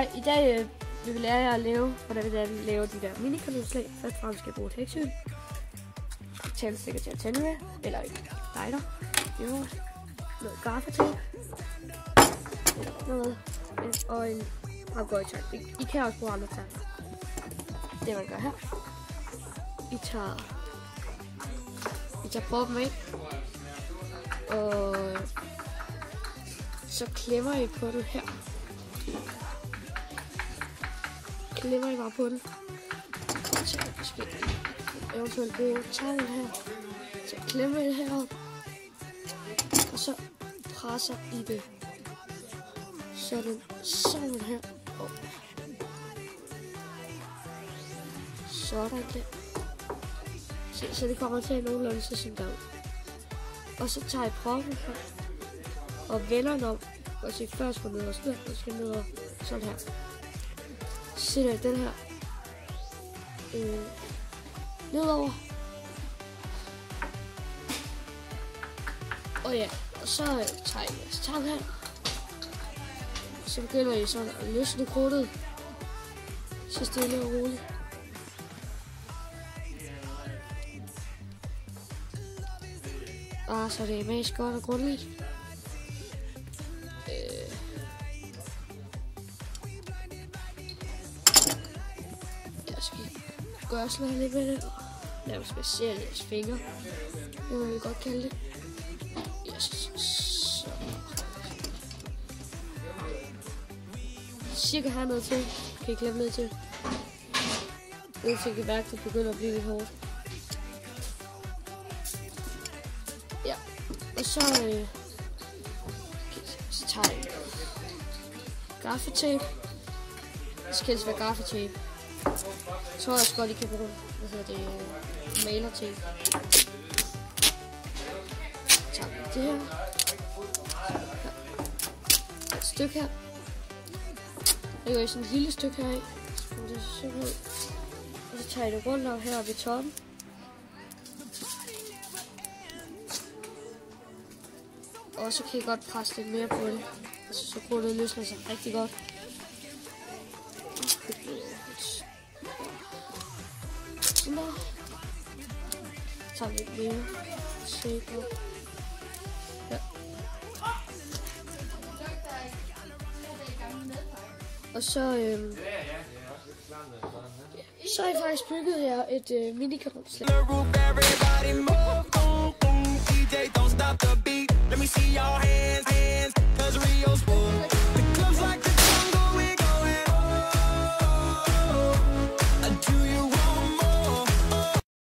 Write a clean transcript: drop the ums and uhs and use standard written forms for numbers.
I dag vil vi lære jer at lave, hvordan vi laver de der minikanonslag. Først og fremmest skal jeg bruge et hæksyn. Tændstikker til at tænde med, eller en lighter. Noget gaffatape. Og en afgøjtang. I kan også bruge andre ting. Det man gør her. I tager proppen af. Og så klemmer I på den her. Klemmer I bare på den. Så skal I eventuelt bruge tangen her. Så klemmer I det herop. Og så presser I det. Sådan her. Oh. Sådan der. Så det kommer til at nogenlunde se sådan der ud. Og så tager I proppen her. Og vender den om. Og så først går ned og sådan der. Og skal ned og sådan her. Så sætter I den her. Nedover. Og ja. Og så tager I jeres tang her. Så begynder I sådan at løsne krudtet. Så stille og roligt. Og så det er mest godt og grundigt. Jeg skal gøre sådan lidt med det. Lad specielt jeres fingre. Det vil vi godt kalde det. Yes. Så. Cirka hernede til. Kan I klemme ned til. Indtil geværket begynder at blive lidt hårdt. Ja. Og så tager jeg gaffatape. Det skal helst være gaffatape. Jeg tror også godt, I kan bruge malertape. Så tager vi det her. Et stykke her. Jeg gør sådan et lille stykke her i. Så kommer det så sådan ud. Og så tager jeg det rundt om her ved toppen. Og så kan I godt presse lidt mere på det. Altså, så krudtet løsner sig rigtig godt. Sådan der. Så tager vi lidt mere. Se på. Ja. Og så så har I faktisk bygget her et minikanonslag. Let me see your hands.